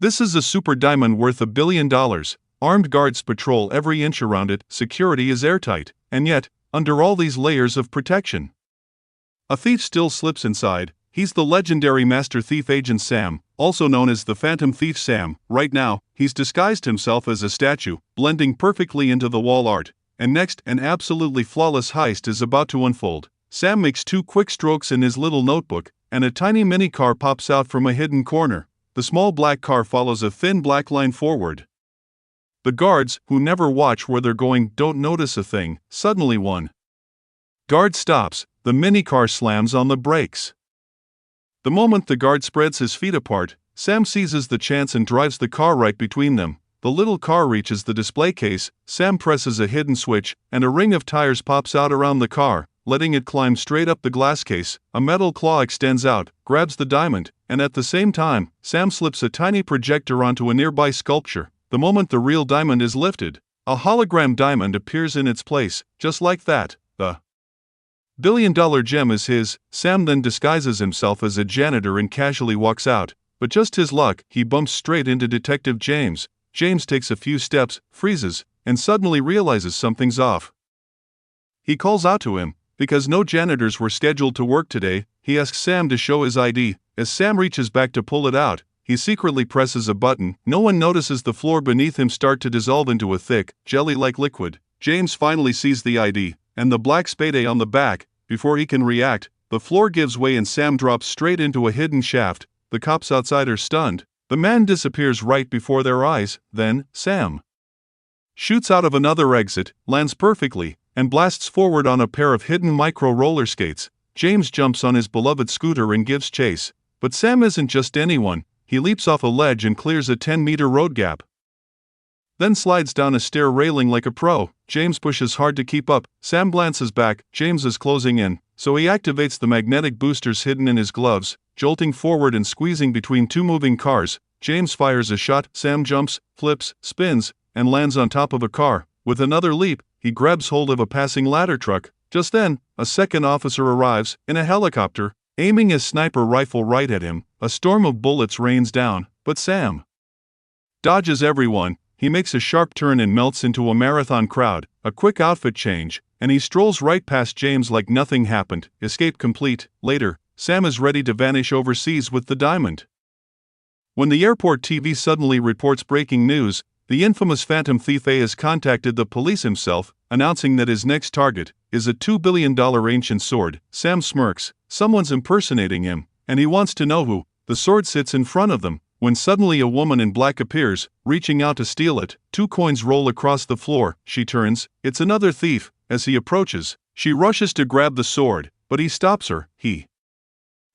This is a super diamond worth $1 billion. Armed guards patrol every inch around it, security is airtight, and yet, under all these layers of protection, a thief still slips inside. He's the legendary master thief Agent Sam, also known as the Phantom Thief Sam. Right now, he's disguised himself as a statue, blending perfectly into the wall art. And next, an absolutely flawless heist is about to unfold. Sam makes 2 quick strokes in his little notebook, and a tiny mini-car pops out from a hidden corner. The small black car follows a thin black line forward. The guards, who never watch where they're going, don't notice a thing. Suddenly one guard stops. The mini-car slams on the brakes. The moment the guard spreads his feet apart, Sam seizes the chance and drives the car right between them. The little car reaches the display case, Sam presses a hidden switch, and a ring of tires pops out around the car, letting it climb straight up the glass case. A metal claw extends out, grabs the diamond, and at the same time, Sam slips a tiny projector onto a nearby sculpture. The moment the real diamond is lifted, a hologram diamond appears in its place. Just like that, the billion-dollar gem is his. Sam then disguises himself as a janitor and casually walks out. But just his luck, he bumps straight into Detective James. James takes a few steps, freezes, and suddenly realizes something's off. He calls out to him. Because no janitors were scheduled to work today, he asks Sam to show his ID. As Sam reaches back to pull it out, he secretly presses a button. No one notices the floor beneath him start to dissolve into a thick, jelly-like liquid. James finally sees the ID, and the black spade on the back. Before he can react, the floor gives way and Sam drops straight into a hidden shaft. The cops outside are stunned. The man disappears right before their eyes. Then, Sam shoots out of another exit, lands perfectly, and blasts forward on a pair of hidden micro roller skates. James jumps on his beloved scooter and gives chase. But Sam isn't just anyone. He leaps off a ledge and clears a 10-meter road gap, then slides down a stair railing like a pro. James pushes hard to keep up. Sam glances back. James is closing in, so he activates the magnetic boosters hidden in his gloves, jolting forward and squeezing between 2 moving cars. James fires a shot. Sam jumps, flips, spins, and lands on top of a car. With another leap, he grabs hold of a passing ladder truck. Just then, a second officer arrives, in a helicopter, aiming his sniper rifle right at him. A storm of bullets rains down, but Sam dodges everyone. He makes a sharp turn and melts into a marathon crowd. A quick outfit change, and he strolls right past James like nothing happened. Escape complete. Later, Sam is ready to vanish overseas with the diamond. When the airport TV suddenly reports breaking news, the infamous Phantom Thief has contacted the police himself, announcing that his next target is a $2 billion ancient sword. Sam smirks. Someone's impersonating him, and he wants to know who. The sword sits in front of them, when suddenly a woman in black appears, reaching out to steal it. 2 coins roll across the floor. She turns. It's another thief. As he approaches, she rushes to grab the sword, but he stops her. He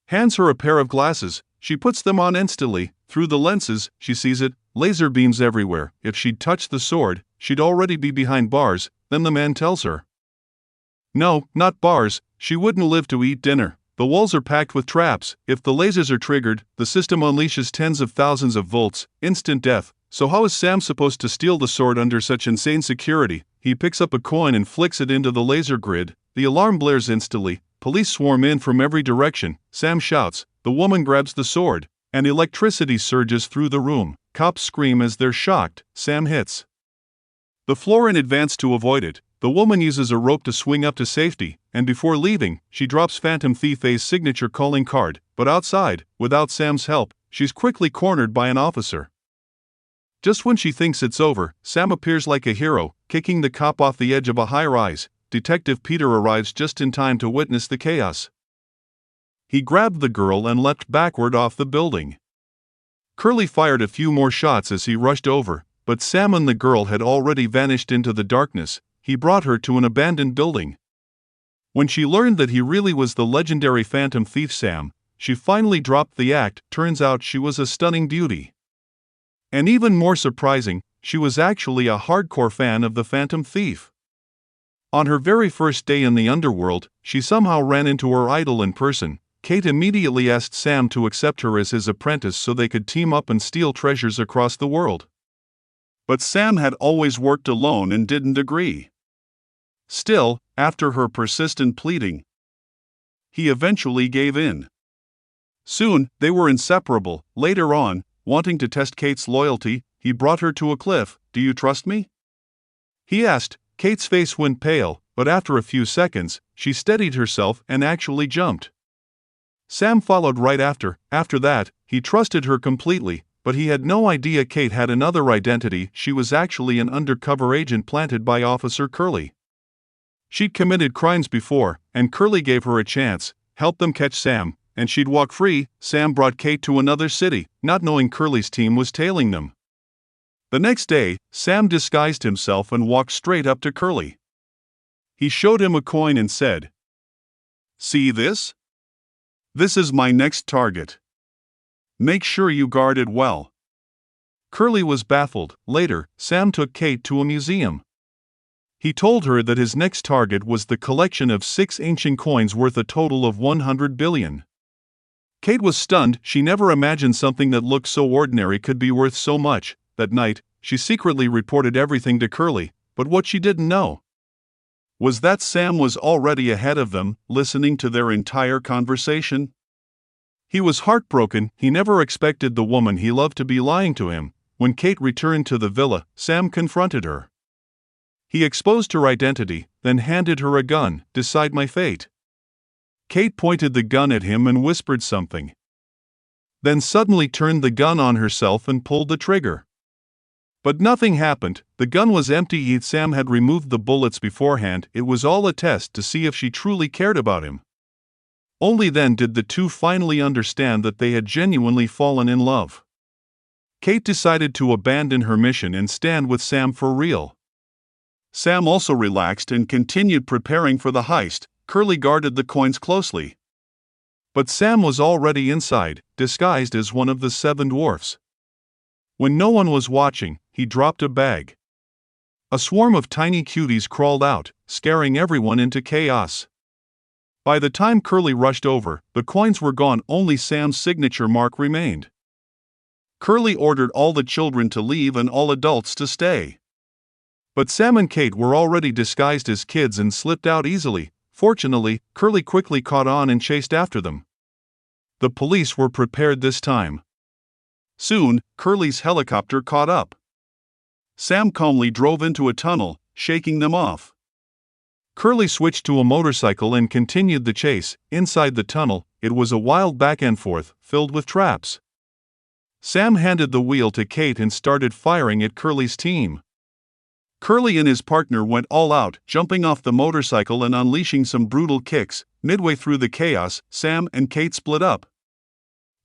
hands her a pair of glasses. She puts them on instantly. Through the lenses, she sees it. Laser beams everywhere. If she'd touched the sword, she'd already be behind bars. Then the man tells her, no, not bars. She wouldn't live to eat dinner. The walls are packed with traps. If the lasers are triggered, the system unleashes tens of thousands of volts, instant death. So how is Sam supposed to steal the sword under such insane security? He picks up a coin and flicks it into the laser grid. The alarm blares instantly. Police swarm in from every direction. Sam shouts. The woman grabs the sword, and electricity surges through the room. Cops scream as they're shocked. Sam hits the floor in advance to avoid it. The woman uses a rope to swing up to safety, and before leaving, she drops Phantom Thief A's signature calling card. But outside, without Sam's help, she's quickly cornered by an officer. Just when she thinks it's over, Sam appears like a hero, kicking the cop off the edge of a high-rise. Detective Peter arrives just in time to witness the chaos. He grabbed the girl and leapt backward off the building. Curly fired a few more shots as he rushed over, but Sam and the girl had already vanished into the darkness. He brought her to an abandoned building. When she learned that he really was the legendary Phantom Thief Sam, she finally dropped the act. Turns out she was a stunning beauty. And even more surprising, she was actually a hardcore fan of the Phantom Thief. On her very first day in the underworld, she somehow ran into her idol in person. Kate immediately asked Sam to accept her as his apprentice so they could team up and steal treasures across the world. But Sam had always worked alone and didn't agree. Still, after her persistent pleading, he eventually gave in. Soon, they were inseparable. Later on, wanting to test Kate's loyalty, he brought her to a cliff. "Do you trust me?" he asked. Kate's face went pale, but after a few seconds, she steadied herself and actually jumped. Sam followed right after. After that, he trusted her completely, but he had no idea Kate had another identity. She was actually an undercover agent planted by Officer Curly. She'd committed crimes before, and Curly gave her a chance, helped them catch Sam, and she'd walk free. Sam brought Kate to another city, not knowing Curly's team was tailing them. The next day, Sam disguised himself and walked straight up to Curly. He showed him a coin and said, "See this? This is my next target. Make sure you guard it well." Curly was baffled. Later, Sam took Kate to a museum. He told her that his next target was the collection of 6 ancient coins worth a total of 100 billion. Kate was stunned. She never imagined something that looked so ordinary could be worth so much. That night, she secretly reported everything to Curly, but what she didn't know was that Sam was already ahead of them, listening to their entire conversation. He was heartbroken. He never expected the woman he loved to be lying to him. When Kate returned to the villa, Sam confronted her. He exposed her identity, then handed her a gun. "Decide my fate." Kate pointed the gun at him and whispered something, then suddenly turned the gun on herself and pulled the trigger. But nothing happened. The gun was empty. Sam had removed the bullets beforehand. It was all a test to see if she truly cared about him. Only then did the two finally understand that they had genuinely fallen in love. Kate decided to abandon her mission and stand with Sam for real. Sam also relaxed and continued preparing for the heist. Curly guarded the coins closely. But Sam was already inside, disguised as one of the 7 dwarfs. When no one was watching, he dropped a bag. A swarm of tiny cuties crawled out, scaring everyone into chaos. By the time Curly rushed over, the coins were gone. Only Sam's signature mark remained. Curly ordered all the children to leave and all adults to stay. But Sam and Kate were already disguised as kids and slipped out easily. Fortunately, Curly quickly caught on and chased after them. The police were prepared this time. Soon, Curly's helicopter caught up. Sam calmly drove into a tunnel, shaking them off. Curly switched to a motorcycle and continued the chase. Inside the tunnel, it was a wild back and forth, filled with traps. Sam handed the wheel to Kate and started firing at Curly's team. Curly and his partner went all out, jumping off the motorcycle and unleashing some brutal kicks. Midway through the chaos, Sam and Kate split up.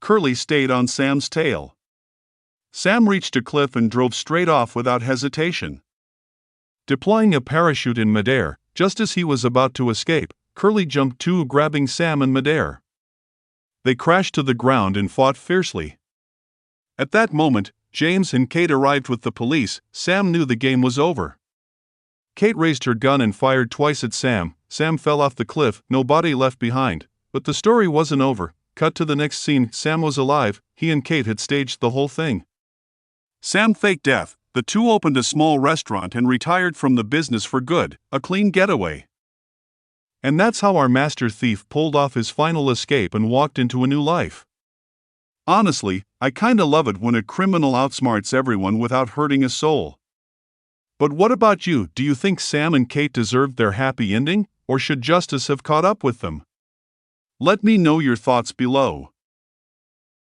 Curly stayed on Sam's tail. Sam reached a cliff and drove straight off without hesitation. Deploying a parachute in midair, just as he was about to escape, Curly jumped too, grabbing Sam in midair. They crashed to the ground and fought fiercely. At that moment, James and Kate arrived with the police. Sam knew the game was over. Kate raised her gun and fired twice at Sam. Sam fell off the cliff, no body left behind. But the story wasn't over. Cut to the next scene. Sam was alive. He and Kate had staged the whole thing. Sam faked death. The two opened a small restaurant and retired from the business for good, a clean getaway. And that's how our master thief pulled off his final escape and walked into a new life. Honestly, I kinda love it when a criminal outsmarts everyone without hurting a soul. But what about you? Do you think Sam and Kate deserved their happy ending, or should justice have caught up with them? Let me know your thoughts below.